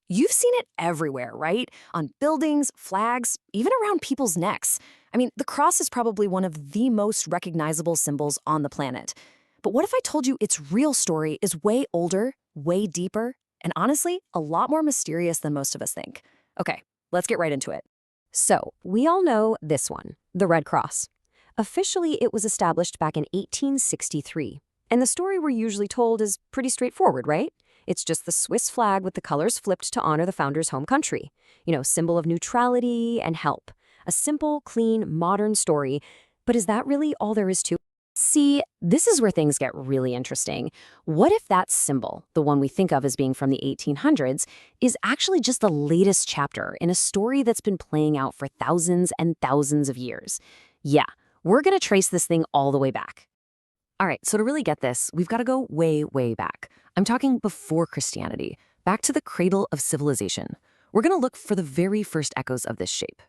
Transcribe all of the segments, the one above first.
You've seen it everywhere, right? On buildings, flags, even around people's necks. I mean, the cross is probably one of the most recognizable symbols on the planet. But what if I told you its real story is way older, way deeper, and honestly, a lot more mysterious than most of us think? Okay, let's get right into it. So, we all know this one, the Red Cross. Officially, it was established back in 1863. And the story we're usually told is pretty straightforward, right? It's just the Swiss flag with the colors flipped to honor the founder's home country. Symbol of neutrality and help. A simple, clean, modern story. But is that really all there is to it? See, this is where things get really interesting. What if that symbol, the one we think of as being from the 1800s, is actually just the latest chapter in a story that's been playing out for thousands and thousands of years? Yeah, we're going to trace this thing all the way back. All right, so to really get this, we've got to go way, way back. I'm talking before Christianity, back to the cradle of civilization. We're going to look for the very first echoes of this shape.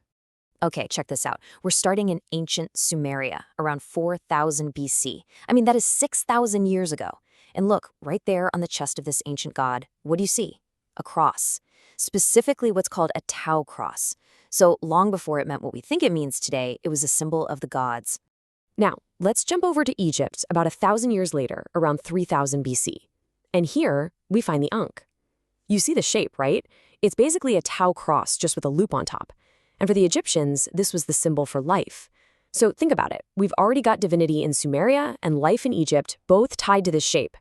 Okay, check this out. We're starting in ancient Sumeria, around 4000 BC. I mean, that is 6,000 years ago. And look, right there on the chest of this ancient god, what do you see? A cross. Specifically what's called a Tau cross. So long before it meant what we think it means today, it was a symbol of the gods. Now, let's jump over to Egypt about 1,000 years later, around 3000 BC. And here, we find the Ankh. You see the shape, right? It's basically a Tau cross, just with a loop on top. And for the Egyptians, this was the symbol for life. So think about it. We've already got divinity in Sumeria and life in Egypt, both tied to this shape.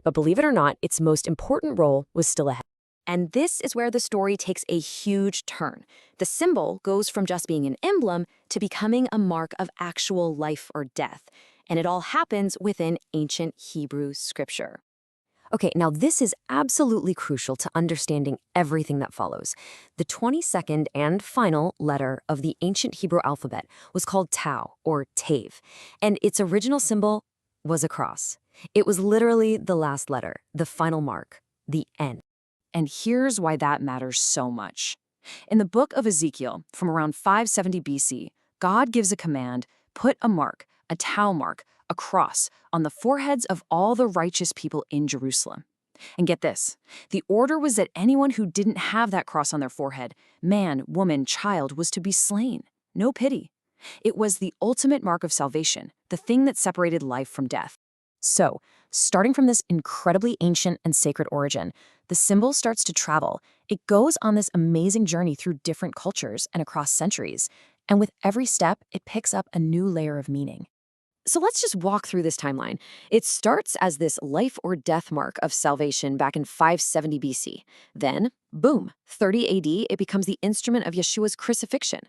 But believe it or not, its most important role was still ahead. And this is where the story takes a huge turn. The symbol goes from just being an emblem to becoming a mark of actual life or death. And it all happens within ancient Hebrew scripture. Okay, now this is absolutely crucial to understanding everything that follows. The 22nd and final letter of the ancient Hebrew alphabet was called Tau, or Tav, and its original symbol was a cross. It was literally the last letter, the final mark, the N. And here's why that matters so much. In the book of Ezekiel, from around 570 BC, God gives a command, put a mark, a Tau mark, a cross, on the foreheads of all the righteous people in Jerusalem. And get this, the order was that anyone who didn't have that cross on their forehead, man, woman, child, was to be slain. No pity. It was the ultimate mark of salvation, the thing that separated life from death. So, starting from this incredibly ancient and sacred origin, the symbol starts to travel. It goes on this amazing journey through different cultures and across centuries. And with every step, it picks up a new layer of meaning. So let's just walk through this timeline. It starts as this life or death mark of salvation back in 570 BC. Then, boom, 30 AD, it becomes the instrument of Yeshua's crucifixion.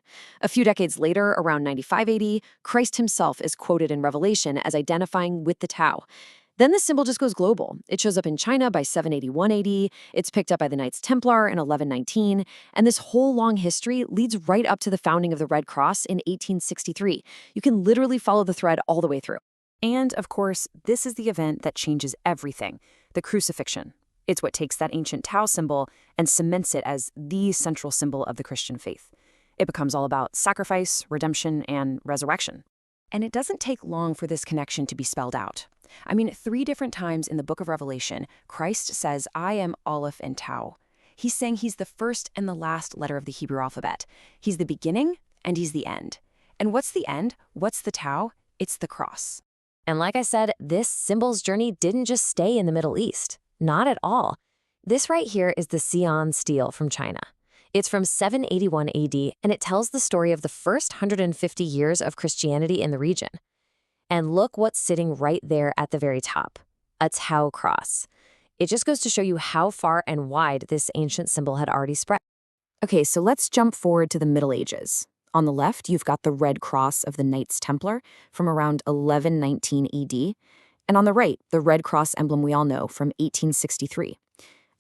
A few decades later, around 95 AD, Christ himself is quoted in Revelation as identifying with the Tau. Then the symbol just goes global. It shows up in China by 781 AD, it's picked up by the Knights Templar in 1119, and this whole long history leads right up to the founding of the Red Cross in 1863. You can literally follow the thread all the way through. And, of course, this is the event that changes everything, the crucifixion. It's what takes that ancient Tau symbol and cements it as the central symbol of the Christian faith. It becomes all about sacrifice, redemption, and resurrection. And it doesn't take long for this connection to be spelled out. I mean, 3 different times in the book of Revelation, Christ says, I am Aleph and Tau. He's saying he's the first and the last letter of the Hebrew alphabet. He's the beginning and he's the end. And what's the end? What's the Tau? It's the cross. And like I said, this symbol's journey didn't just stay in the Middle East. Not at all. This right here is the Xi'an stele from China. It's from 781 AD, and it tells the story of the first 150 years of Christianity in the region. And look what's sitting right there at the very top, a Tau cross. It just goes to show you how far and wide this ancient symbol had already spread. Okay, so let's jump forward to the Middle Ages. On the left, you've got the Red Cross of the Knights Templar from around 1119 AD. And on the right, the Red Cross emblem we all know from 1863.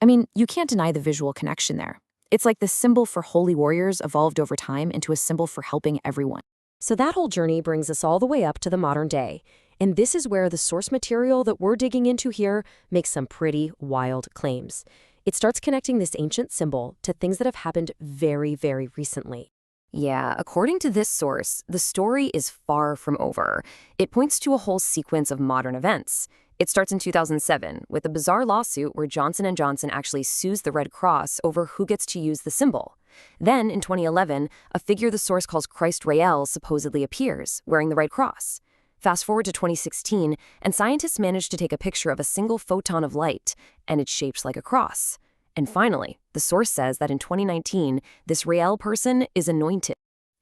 I mean, you can't deny the visual connection there. It's like the symbol for holy warriors evolved over time into a symbol for helping everyone. So that whole journey brings us all the way up to the modern day. And this is where the source material that we're digging into here makes some pretty wild claims. It starts connecting this ancient symbol to things that have happened very, very recently. Yeah, according to this source, the story is far from over. It points to a whole sequence of modern events. It starts in 2007 with a bizarre lawsuit where Johnson & Johnson actually sues the Red Cross over who gets to use the symbol. Then, in 2011, a figure the source calls Christ Rael supposedly appears, wearing the Red Cross. Fast forward to 2016, and scientists managed to take a picture of a single photon of light, and it's shaped like a cross. And finally, the source says that in 2019, this Rael person is anointed.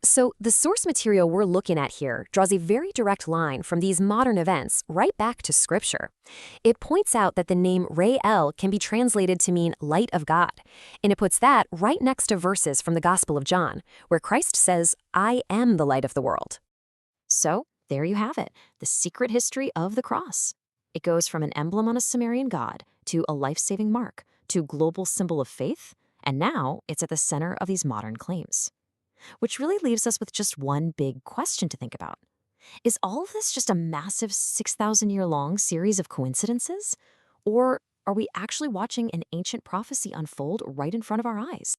So the source material we're looking at here draws a very direct line from these modern events right back to Scripture. It points out that the name Rael can be translated to mean light of God, and it puts that right next to verses from the Gospel of John, where Christ says, "I am the light of the world." So there you have it, the secret history of the cross. It goes from an emblem on a Sumerian god to a life-saving mark to global symbol of faith, and now it's at the center of these modern claims. Which really leaves us with just one big question to think about. Is all of this just a massive 6,000-year-long series of coincidences? Or are we actually watching an ancient prophecy unfold right in front of our eyes?